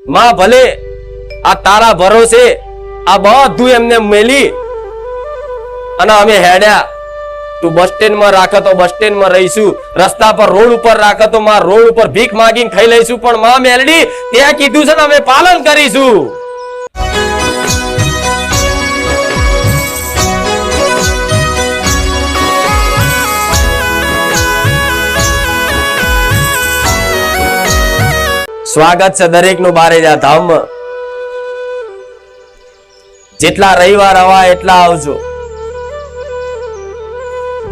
માં ભલે આ તારા ભરોસે આ બધું એમને મેલી અને અમે હેડ્યા. તું બસ સ્ટેન્ડ માં રાખે તો બસ સ્ટેન્ડ માં રહીશું, રસ્તા પર રોડ ઉપર રાખે તો માં રોડ ઉપર ભીખ માંગીને ખાઈ લઈશું, પણ માં મેલડી ત્યાં કીધું છે ને અમે પાલન કરીશું. સ્વાગત છે દરેક નું બારેજા ધામમાં. જેટલા રવિવાર આવા એટલા આવજો,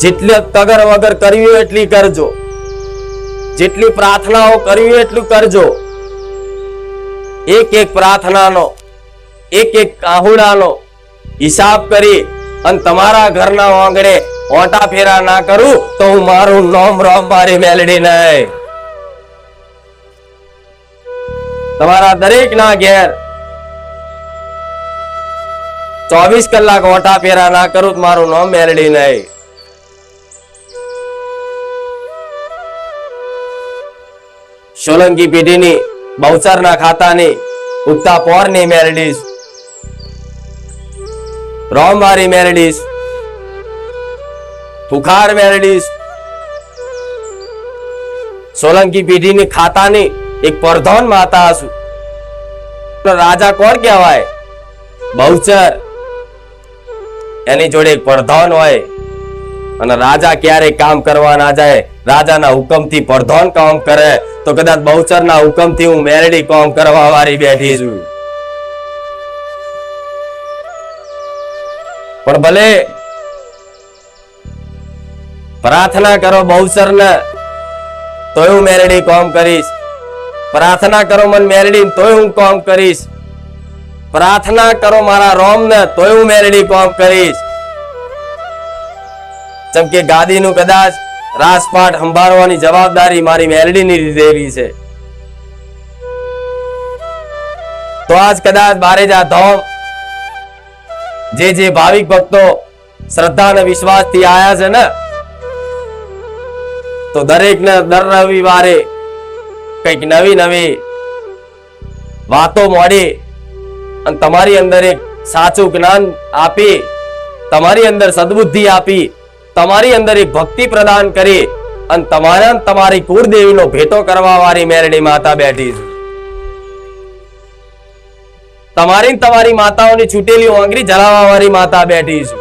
જેટલી તગર વગર કરવી એટલી કરજો, જેટલી પ્રાર્થનાઓ કરવી એટલું કરજો. એક એક પ્રાર્થનાનો એક એક આહુડાનો હિસાબ કરી અને તમારા ઘરના આંગણે ઓટા ફેરા ના કરું તો હું મારું નામ રામ મારી મેલડી નહીં. તમારા દરેક ના ઘેર 24 કલાક ઓટા ફેરા ના કરું તો મારું નામ મેલડી નહીં. સોલંકી પેઢીની બહુચરના ખાતાની ઉગતા પોરની મેલડીશ, રોમવારી મેલડીશ, ફુખાર મેલડીશ. સોલંકી પેઢીની ખાતાની એક પ્રધાન માતા હશું. રાજા કોણ કહેવાય? બહુચર. એની જોડે એક પ્રધાન હોય અને રાજા ક્યારે કામ કરવા ના જાય, રાજાના હુકમથી પ્રધાન કામ કરે તો કદાચ બહુચરના હુકમથી હું મેલડી કામ કરવા વાળી બેઠી છું. પણ ભલે પ્રાર્થના કરો બહુચરને તોય હું મેલડી કામ કરીશ, પ્રાર્થના કરો મન મેલડી તોય હું કામ કરીશ, પ્રાર્થના કરો મારા રોમને તોય હું મેલડી કામ કરીશ. જેમ કે ગાદીનું કદાચ રાજપાટ સંભાળવાની જવાબદારી મારી મેલડીની લીધેલી છે. તો આજ કદાચ બારેજા ધામ જે ભાવિક ભક્તો શ્રદ્ધા અને વિશ્વાસ થી આયા છે ને, તો દરેક ને દર રવિવારે કઈક નવી નવી વાતો મોડી અને તમારી અંદર એક સાચું જ્ઞાન આપી, તમારી અંદર સદબુદ્ધિ આપી, તમારી અંદર એક ભક્તિ પ્રદાન કરી અને તમારી કુળદેવીનો ભેટો કરવા વાળી મેલડી માતા બેઠી છે. તમારી માતાઓની છૂટેલી આંગળી જલાવવા વાળી માતા બેઠી છે.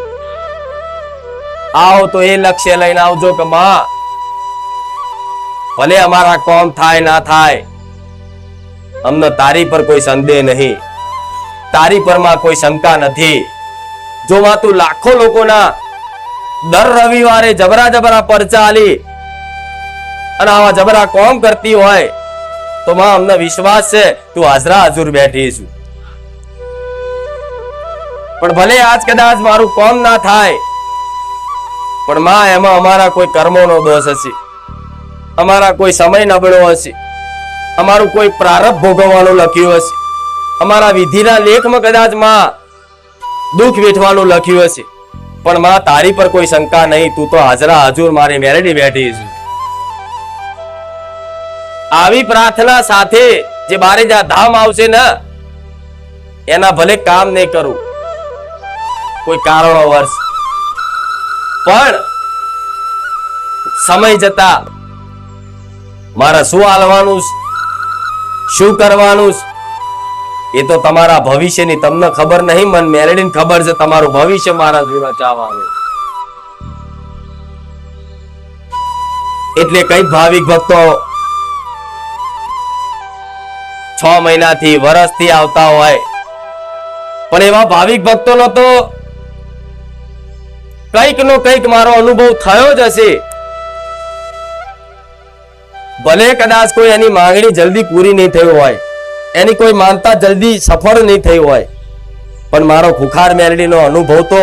આવો તો એ લક્ષ્ય લઈને આવજો કે માં ભલે અમારા કોમ થાય ના થાય, અમને તારી પર કોઈ સંદેહ નહીં, તારી પર માં કોઈ શંકા નથી. જો માં તું લાખો લોકોના દર રવિવારે જબરા પરચા આલી અને આવા જબરા કોમ કરતી હોય તો માં અમને વિશ્વાસ છે તું હાજરા હજુર બેઠી છું. પણ ભલે આજ કદાચ મારું કોમ ના થાય, પણ માં એમાં અમારા કોઈ કર્મોનો દોષ હશે, અમારા કોઈ સમય નબળો હશે, અમારું કોઈ પ્રારબ્ધ ભોગવવાનું લખ્યું હશે, અમારા વિધિના લેખમાં કદાચ માં દુઃખ વેઠવાનું લખ્યું હશે, પણ માં તારી પર કોઈ શંકા નહીં, તું તો હાજરા હજુર મારી મેલડી બેઠી છે. આવી પ્રાર્થના સાથે જે બારેજા ધામ આવશે ને એના ભલે કામ નહીં કરું કોઈ કારણો વર્ષ, પણ સમય જતા મારે શું હાલવાનું શું કરવાનું એ તો તમારા ભવિષ્યની તમને ખબર નહીં, મને મેલડીને ખબર છે તમારું ભવિષ્ય મારા જોડે ચાહવાનું. એટલે કઈ ભાવિક ભક્તો 6 મહિનાથી વર્ષથી આવતા હોય, પણ એવા ભાવિક ભક્તોનો તો કઈક નો કઈક મારો અનુભવ થયો જ હશે. ભલે કદાચ કોઈ એની માંગણી જલ્દી પૂરી નહીં થઈ હોય, એની કોઈ માનતા જલ્દી સફળ નહીં થઈ હોય, પણ મારો ખુખાર મેલડીનો અનુભવ તો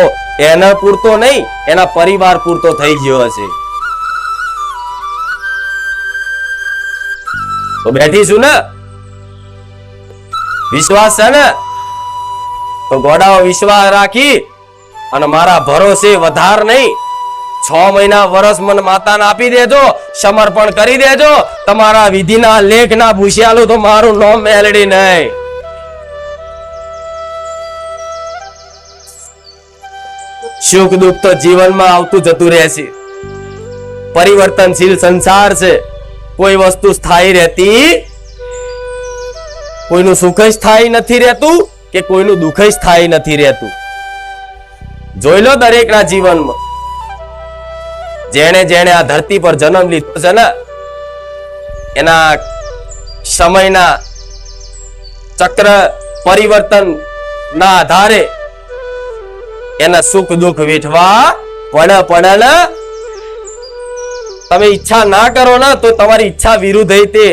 એના પૂરતો નહીં, એના પરિવાર પૂરતો થઈ ગયો હશે. તો બેઠીશું ને, વિશ્વાસ છે ને, તો ગોડાઓ વિશ્વાસ રાખી અને મારા ભરોસે વધાર નહીં 6 મહિના વર્ષ મને માતાને આપી દેજો, સમર્પણ કરી દેજો. તમારા વિધિના લેખના ભૂસ્યાલું તો મારું નામ મેલડી નહીં. સુખ દુઃખ તો જીવનમાં આવતું જતું રહેશે. પરિવર્તનશીલ સંસાર છે. કોઈ વસ્તુ સ્થાયી રહેતી, કોઈનું સુખ સ્થાયી નથી રહેતું કે કોઈનું દુઃખ સ્થાયી નથી રહેતું. જોઈ લો દરેકના જીવનમાં જેણે જેણે આ ધરતી પર જન્મ લીધો છે ને, એના સમયના ચક્ર પરિવર્તન ના આધારે એના સુખ દુઃખ વેઠવા પડે ને. તમે ઈચ્છા ના કરો ને તો તમારી ઈચ્છા વિરુદ્ધ તે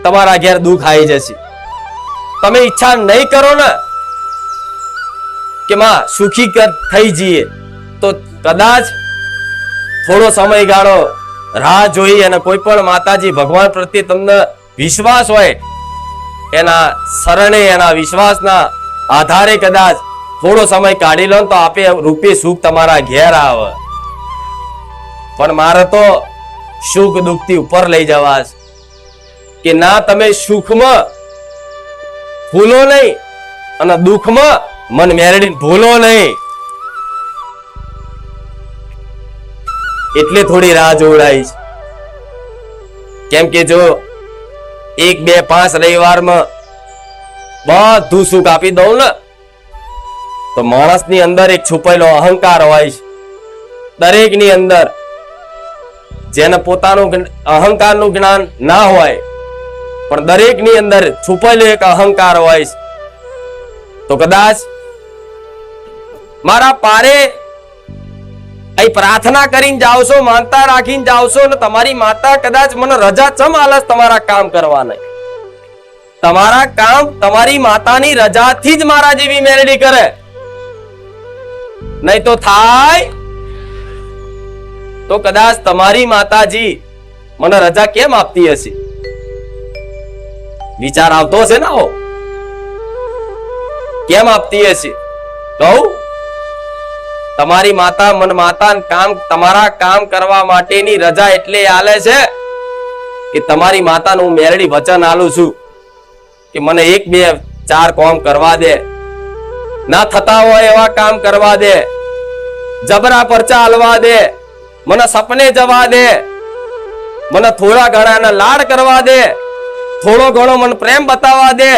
તમારા ઘેર દુઃખ આવી જશે. તમે ઈચ્છા નહીં કરો ને કે માં સુખી થઈ જઈએ તો કદાચ થોડો સમયગાળો રાહ જોઈ અને કોઈ પણ માતાજી ભગવાન પ્રત્યે તમને વિશ્વાસ હોય, એના શરણે એના વિશ્વાસના આધારે કદાચ થોડો સમય કાઢી લો તો આપે રૂપે સુખ તમારા ઘેર આવે. પણ મારે તો સુખ દુઃખ થી ઉપર લઈ જવા કે ના, તમે સુખમાં ભૂલો નહીં અને દુઃખમાં મન મેળવીને ભૂલો નહીં. એટલે થોડી રાહ જોડાઈશ. કેમ કે જો 1, 2, 5 રવિવારમાં બધું સુખ આપી દઉં ને તો માણસની અંદર એક છુપાયેલો અહંકાર હોય છે. દરેકની અંદર જેને પોતાનું અહંકારનું જ્ઞાન ના હોય પણ દરેકની અંદર છુપાયેલો એક અહંકાર હોય છે. તો કદાચ મારા પારે અહીં પ્રાર્થના કરીને જાવશો, માનતા રાખીને જાવશો ને તમારી માતા કદાચ મને રજા ચમ આલસ તમારા કામ કરવા નહીં. તમારા કામ તમારી માતાની રજાથી જ મારા જેવી મેલડી કરે, નહીં તો થાય. તો કદાચ તમારી માતાજી મને રજા કેમ આપતી હશે? વિચાર આવતો હશે ને? કેમ આપતી હશે? કહું, તમારી માતા મન માતા કામ તમારા કામ કરવા માટેની રજા એટલે આલે છે કે તમારી માતાનું હું મેરડી વચન આલું છું કે મને 1, 2, 4 કામ કરવા દે, ના થતા હોય એવા કામ કરવા દે, જબરા પરચા હાલવા દે, મને સપને જવા દે, મને થોડા ઘણા લાડ કરવા દે, થોડો ઘણો મને પ્રેમ બતાવવા દે.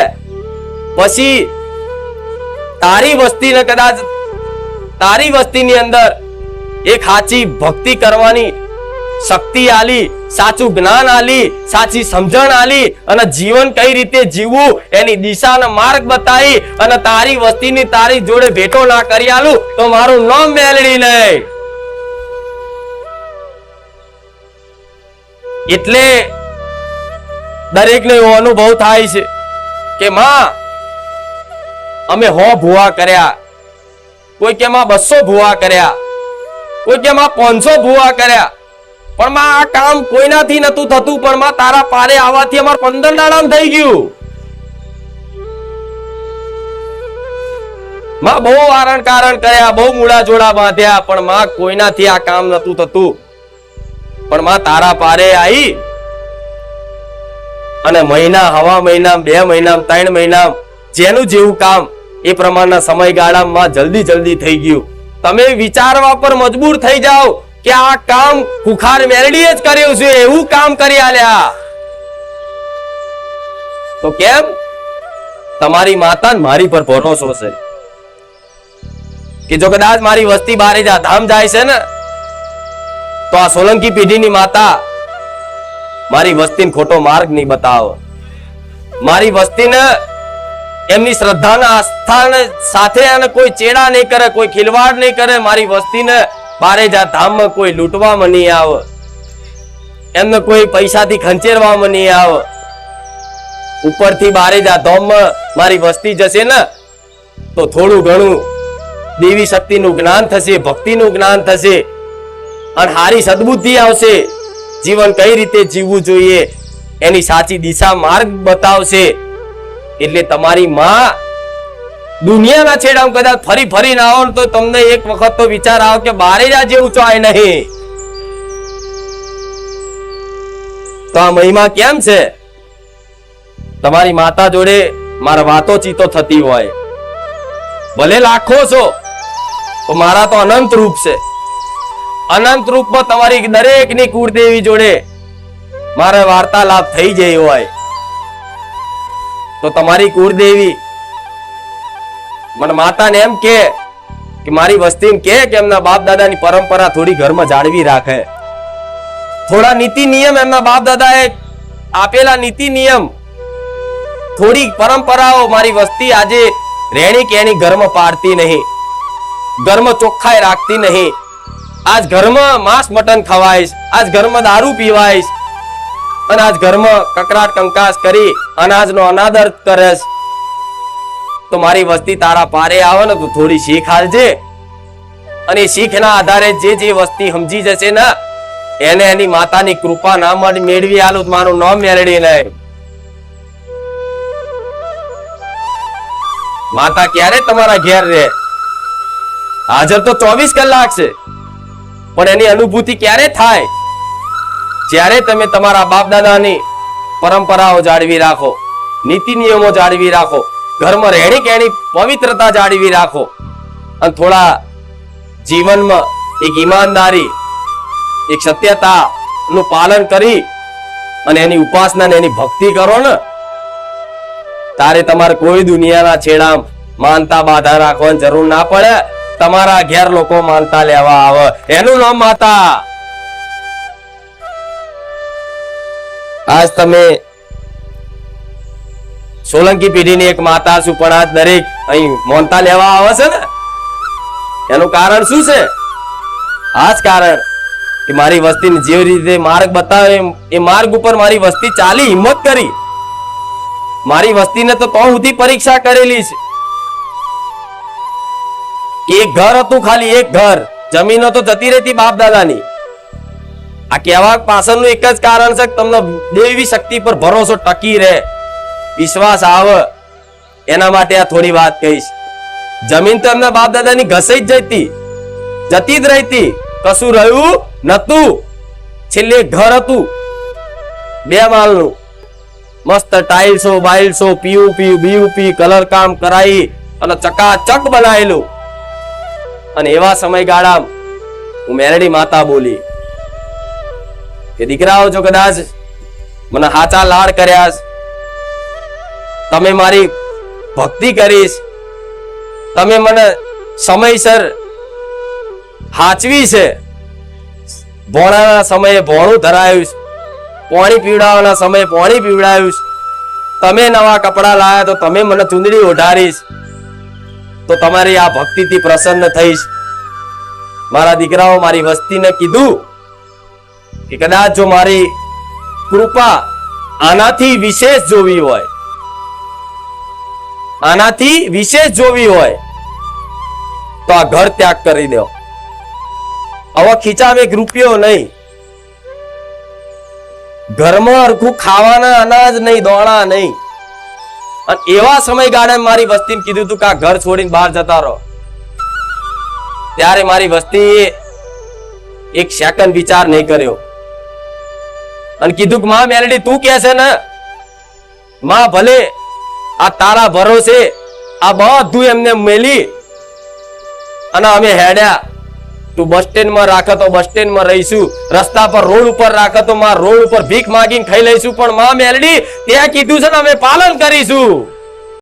પછી તારી વસ્તીને કદાચ તારી વસ્તીની અંદર એક સાચી ભક્તિ કરવાની શક્તિ આલી, સાચું જ્ઞાન આલી, સાચી સમજણ આલી અને જીવન કઈ રીતે જીવવું એની દિશાનો માર્ગ બતાવી અને તારી વસ્તીની તારી જોડે ભેટો ના કરી આલું તો મારું નામ મેલડી નહીં. એટલે દરેકને એવો અનુભવ થાય છે કે માં અમે 100 ભૂવા કર્યા, કોઈ કે માં 200 ભૂવા કર્યા, કોઈ કે માં 500 ભૂવા કર્યા, પણ માં આ કામ કોઈનાથી નતું થતું, પણ માં તારા પારે આવવાથી અમાર 15 દાડામાં થઈ ગયું. માં બહુ વારણ કારણ કર્યા, બહુ મૂળા જોડા બાંધ્યા, પણ માં કોઈનાથી આ કામ નતું થતું, પણ માં તારા પારે આવી અને મહિના, હવા મહિના, 2 મહિના, 3 મહિના જેનું જેવું કામ એ પ્રમાણના સમયગાળામાં જલ્દી થઈ ગયું. તમે વિચારવા પર મજબૂર થઈ જાઓ કે આ કામ ખુખાર મેલડીએ જ કર્યું છે, એવું કામ કરી આલ્યા. તો કેમ? તમારી માતા મારી પર ભરોસો છે કે જો કદાચ મારી વસ્તી બારે ધામ જાય છે ને તો આ સોલંકી પેઢીની માતા મારી વસ્તીને ખોટો માર્ગ નહીં બતાવે. મારી વસ્તીને એમની શ્રદ્ધાના આસ્થાને સાથે અને કોઈ ચેડા નહીં કરે, કોઈ ખિલવાડ નહીં કરે. મારી વસ્તીને બારે જા ધામમાં કોઈ લૂંટવામાં નહીં આવે, એમને કોઈ પૈસાથી ખંચેરવામાં નહીં આવે. ઉપરથી બારે જા ધામમાં મારી વસ્તી જશે ને તો થોડું ઘણું દેવી શક્તિનું જ્ઞાન થશે, ભક્તિનું જ્ઞાન થશે અને સારી સદબુદ્ધિ આવશે. જીવન કઈ રીતે જીવવું જોઈએ એની સાચી દિશા માર્ગ બતાવશે. એટલે તમારી માં દુનિયાના છેડામાં કદાચ ફરી ના આવો તો તમને એક વખત તો વિચાર આવે કે બારે જા જેવું ચાય નહીં. તો આ મહિમા કેમ છે? તમારી માતા જોડે મારા વાતો ચીતો થતી હોય, ભલે લાખો છો તો મારા તો અનંત રૂપ છે. અનંત રૂપમાં તમારી દરેકની કુળદેવી જોડે મારે વાર્તાલાપ થઈ જાય હોય તો તમારી કુળદેવી મને માતાને એમ કે મારી વસ્તીને કે એમના બાપ દાદાની પરંપરા થોડી ઘરમાં જાળવી રાખે. થોડા નીતિ નિયમ એમના બાપ દાદાએ આપેલા નીતિ નિયમ, થોડી પરંપરાઓ મારી વસ્તી આજે રેણી કેણી ઘરમાં પાડતી નહીં, ઘરમાં ચોખ્ખાઈ રાખતી નહીં. આજ ઘરમાં માંસ મટન ખવાઈશ, આજ ઘરમાં દારૂ પીવાઈશ, અને આજ ઘરમાં કકરાટ કંકાસ કરી અનાજનો અનાદર કરેશ. તો મારી વસ્તી તારા પારે આવે ને તો થોડી શીખ હાલજે, અને શીખના આધારે જે વસ્તી સમજી જશે ને એને એની માતાની કૃપા ના મેળવી આલું મારું નામ મેળવી નહીં. માતા ક્યારે તમારા ઘેર રહે? હાજર તો 24 કલાક છે, પણ એની અનુભૂતિ ક્યારે થાય? જ્યારે તમે તમારા બાપ દાદાની પરંપરાઓ જાળવી રાખો, નીતિ નિયમો જાળવી રાખો, ઘરમાં રહેણી કેણી પવિત્રતા જાળવી રાખો, અને થોડા જીવનમાં એક ઈમાનદારી, એક સત્યતા નું પાલન કરી અને એની ઉપાસના ને એની ભક્તિ કરો ને, તારે તમારે કોઈ દુનિયાના છેડા માનતા બાધા રાખવાની જરૂર ના પડે. તમારા ઘેર લોકો માનતા લેવા આવે, એનું નામ માતા. આજ તમે સોલંકી પેઢીની એક માતા છું, પણ આજ દરેક અહીં માનતા લેવા આવે છે ને, એનું કારણ શું છે? આજ કારણ કે મારી વસ્તીને જે રીતે માર્ગ બતાવે એ માર્ગ ઉપર મારી વસ્તી ચાલી, હિંમત કરી. મારી વસ્તીને તો સુધી પરીક્ષા કરેલી છે. એક ઘર હતું, ખાલી એક ઘર, જમીનો તો જતી રહેતી બાપ દાદાની. આ કહેવા પાછળનું એક જ કારણ છે કે તમને દેવી શક્તિ પર ભરોસો ટકી રહે, વિશ્વાસ આવે, એના માટે આ થોડી વાત કહીશ. જમીન તો એમના બાપ દાદાની ઘસાઈ જ જતી જ રહેતી, કશું રહ્યું નતું. છેલ્લે ઘર હતું 2 માળનું, મસ્ત ટાઇલ્સો બાઇલ્સો પીયુપી બીયુપી કલર કામ કરાઈ અને ચકાચક બનાવેલું. અને એવા સમયગાળા હું મેરડી માતા બોલી કે દીકરાઓ, જો કદાચ મને હાચા લાડ કર્યા, તમે મારી ભક્તિ કરીશ, તમે મને સમયસર હાચવી છે, ભોણાના સમયે ભોણું ધરાયું, પાણી પીવડાવવાના સમયે પાણી પીવડાવ્યું, તમે નવા કપડા લાયા તો તમે મને ચૂંદડી ઓઢારીશ, તો તમારી આ ભક્તિથી પ્રસન્ન થઈશ. મારા દીકરાઓ, મારી વસ્તીને કીધું કે કદાચ જો મારી કૃપા આનાથી વિશેષ જોવી હોય, આનાથી વિશેષ જોવી હોય તો આ ઘર ત્યાગ કરી દો. હવે ખીચામાં 1 રૂપિયો નહીં, ઘરમાં હરખું ખાવાના અનાજ નહીં, દોણા નહીં. અને એવા સમયગાળામાં મારી વસ્તીને કીધું હતું કે આ ઘર છોડીને બહાર જતા રહો. ત્યારે મારી વસ્તીએ 1 સેકન્ડ વિચાર નહીં કર્યો અને કીધું કે માં મેલડી, તું કે છે ને માં, ભલે આ તારા ભરોસે આ બધું એમને મેલી અને અમે હેડ્યા. તું બસ સ્ટેન્ડમાં રાખે તો બસ સ્ટેન્ડમાં રહીશું, રસ્તા પર રોડ ઉપર રાખે તો માં રોડ ઉપર ભીખ માંગીને ખાઈ લઈશું, પણ માં મેલડી ત્યાં કીધું છે ને અમે પાલન કરીશું.